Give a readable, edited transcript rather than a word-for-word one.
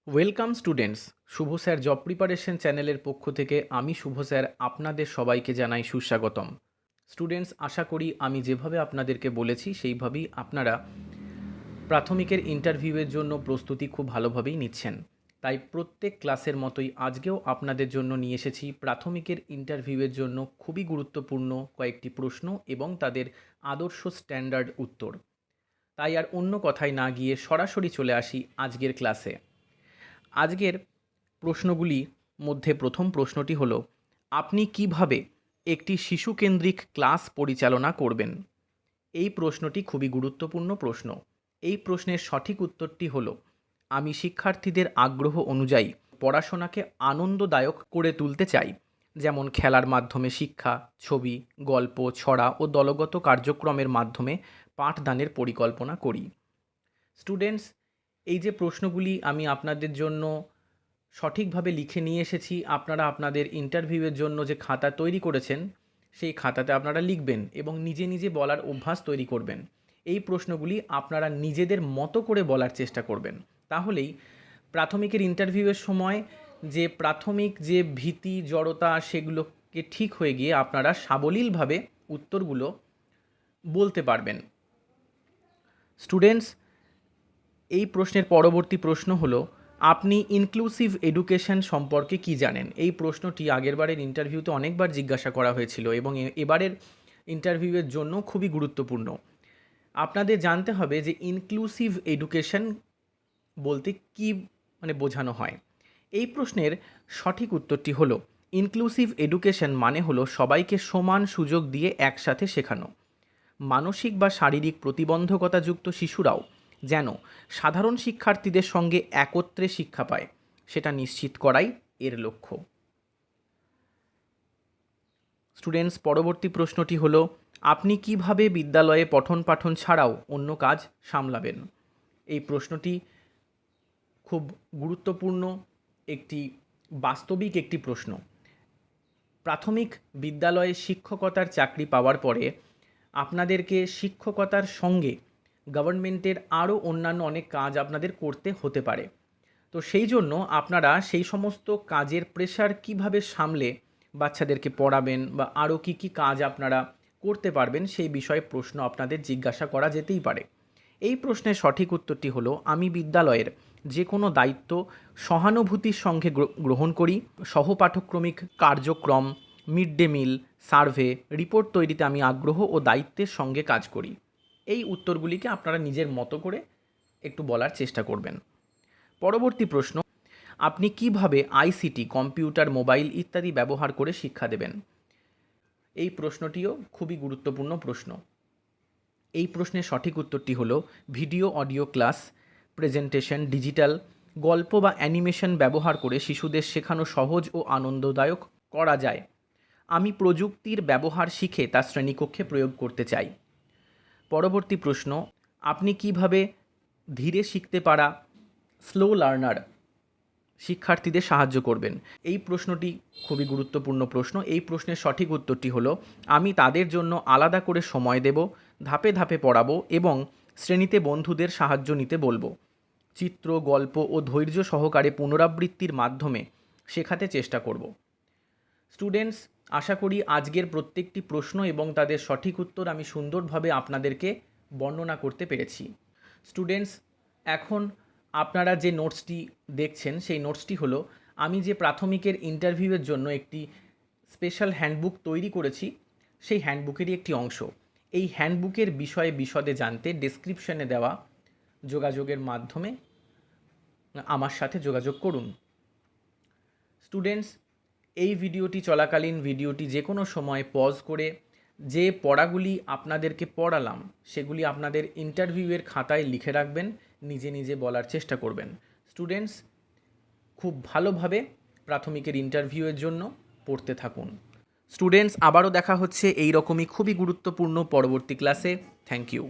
Welcome students. Shubho sir job preparation চ্যানেলের পক্ষ থেকে আমি শুভ স্যার আপনাদের সবাইকে জানাই সুস্বাগতম। স্টুডেন্টস, আশা করি আমি যেভাবে আপনাদেরকে বলেছি সেইভাবেই আপনারা প্রাথমিকের ইন্টারভিউয়ের জন্য প্রস্তুতি খুব ভালোভাবেই নিচ্ছেন। তাই প্রত্যেক ক্লাসের মতোই আজকেও আপনাদের জন্য নিয়ে এসেছি প্রাথমিকের ইন্টারভিউয়ের জন্য খুবই গুরুত্বপূর্ণ কয়েকটি প্রশ্ন এবং তাদের আদর্শ স্ট্যান্ডার্ড উত্তর। তাই আর অন্য কথায় না গিয়ে সরাসরি চলে আসি আজকের ক্লাসে। আজকের প্রশ্নগুলির মধ্যে প্রথম প্রশ্নটি হলো, আপনি কিভাবে একটি শিশুকেন্দ্রিক ক্লাস পরিচালনা করবেন? এই প্রশ্নটি খুবই গুরুত্বপূর্ণ প্রশ্ন। এই প্রশ্নের সঠিক উত্তরটি হলো, আমি শিক্ষার্থীদের আগ্রহ অনুযায়ী পড়াশোনাকে আনন্দদায়ক করে তুলতে চাই, যেমন খেলার মাধ্যমে শিক্ষা, ছবি, গল্প, ছড়া ও দলগত কার্যক্রমের মাধ্যমে পাঠদানের পরিকল্পনা করি। স্টুডেন্টস, এই যে প্রশ্নগুলি আমি আপনাদের জন্য সঠিকভাবে লিখে নিয়ে এসেছি, আপনারা আপনাদের ইন্টারভিউয়ের জন্য যে খাতা তৈরি করেছেন সেই খাতাতে আপনারা লিখবেন এবং নিজে নিজে বলার অভ্যাস তৈরি করবেন। এই প্রশ্নগুলি আপনারা নিজেদের মতো করে বলার চেষ্টা করবেন। তাহলেই প্রাথমিকের ইন্টারভিউয়ের সময় যে প্রাথমিক যে ভীতি, জড়তা, সেগুলোকে ঠিক হয়ে গিয়ে আপনারা সাবলীলভাবে উত্তরগুলো বলতে পারবেন। স্টুডেন্টস, এই প্রশ্নের পরবর্তী প্রশ্ন হলো, আপনি ইনক্লুসিভ এডুকেশন সম্পর্কে কি জানেন? এই প্রশ্নটি আগেরবারের ইন্টারভিউতে অনেকবার জিজ্ঞাসা করা হয়েছিল এবং এবারের ইন্টারভিউয়ের জন্য খুবই গুরুত্বপূর্ণ। আপনাদের জানতে হবে যে ইনক্লুসিভ এডুকেশন বলতে কি বোঝানো হয়। এই প্রশ্নের সঠিক উত্তরটি হলো, ইনক্লুসিভ এডুকেশন মানে হলো সবাইকে সমান সুযোগ দিয়ে একসাথে শেখানো। মানসিক বা শারীরিক প্রতিবন্ধকতাযুক্ত শিশুরাও যেন সাধারণ শিক্ষার্থীদের সঙ্গে একত্রে শিক্ষা পায়, সেটা নিশ্চিত করাই এর লক্ষ্য। স্টুডেন্টস, পরবর্তী প্রশ্নটি হলো, আপনি কিভাবে বিদ্যালয়ে পঠন পাঠন ছাড়াও অন্য কাজ সামলাবেন? এই প্রশ্নটি খুব গুরুত্বপূর্ণ একটি বাস্তবিক একটি প্রশ্ন। প্রাথমিক বিদ্যালয়ে শিক্ষকতার চাকরি পাওয়ার পরে আপনাদেরকে শিক্ষকতার সঙ্গে গভর্নমেন্টের আরও অন্যান্য অনেক কাজ আপনাদের করতে হতে পারে। তো সেই জন্য আপনারা সেই সমস্ত কাজের প্রেশার কিভাবে সামলে বাচ্চাদেরকে পড়াবেন বা আরও কী কী কাজ আপনারা করতে পারবেন সেই বিষয়ে প্রশ্ন আপনাদের জিজ্ঞাসা করা যেতেই পারে। এই প্রশ্নের সঠিক উত্তরটি হলো, আমি বিদ্যালয়ের যে কোনো দায়িত্ব সহানুভূতির সঙ্গে গ্রহণ করি। সহপাঠক্রমিক কার্যক্রম, mid day meal, survey, report তৈরিতে আমি আগ্রহ ও দায়িত্বের সঙ্গে কাজ করি। এই উত্তরগুলিকে আপনারা নিজের মতো করে একটু বলার চেষ্টা করবেন। পরবর্তী প্রশ্ন, আপনি কিভাবে আইসিটি, কম্পিউটার, মোবাইল ইত্যাদি ব্যবহার করে শিক্ষা দেবেন? এই প্রশ্নটিও খুবই গুরুত্বপূর্ণ প্রশ্ন। এই প্রশ্নের সঠিক উত্তরটি হলো, video, audio class, presentation, digital, গল্প বা অ্যানিমেশন ব্যবহার করে শিশুদের শেখানো সহজ ও আনন্দদায়ক করা যায়। আমি প্রযুক্তির ব্যবহার শিখে তা শ্রেণীকক্ষে প্রয়োগ করতে চাই। পরবর্তী প্রশ্ন, আপনি কিভাবে ধীরে শিখতে পারা স্লো লার্নার শিক্ষার্থীদের সাহায্য করবেন? এই প্রশ্নটি খুবই গুরুত্বপূর্ণ প্রশ্ন। এই প্রশ্নের সঠিক উত্তরটি হলো, আমি তাদের জন্য আলাদা করে সময় দেব, ধাপে ধাপে পড়াবো এবং শ্রেণীতে বন্ধুদের সাহায্য নিতে বলবো। চিত্র, গল্প ও ধৈর্য সহকারে পুনরাবৃত্তির মাধ্যমে শেখাতে চেষ্টা করব। স্টুডেন্টস, আশা করি আজকের প্রত্যেকটি প্রশ্ন এবং তাদের সঠিক উত্তর আমি সুন্দরভাবে আপনাদেরকে বর্ণনা করতে পেরেছি। স্টুডেন্টস, এখন আপনারা যে নোটসটি দেখছেন সেই নোটসটি হলো, আমি যে প্রাথমিকের ইন্টারভিউয়ের জন্য একটি স্পেশাল হ্যান্ডবুক তৈরি করেছি সেই হ্যান্ডবুকেরই একটি অংশ। এই হ্যান্ডবুকের বিষয়ে বিশদে জানতে ডেসক্রিপশনে দেওয়া যোগাযোগের মাধ্যমে আমার সাথে যোগাযোগ করুন। স্টুডেন্টস, এই ভিডিওটি চলাকালীন ভিডিওটি যে কোনো সময় পজ করে যে পড়াগুলি আপনাদেরকে পড়ালাম সেগুলি আপনাদের ইন্টারভিউয়ের খাতায় লিখে রাখবেন, নিজে নিজে বলার চেষ্টা করবেন। স্টুডেন্টস, খুব ভালোভাবে প্রাথমিকের ইন্টারভিউয়ের জন্য পড়তে থাকুন। স্টুডেন্টস, আবারও দেখা হচ্ছে এই রকমই খুবই গুরুত্বপূর্ণ পরবর্তী ক্লাসে। Thank you.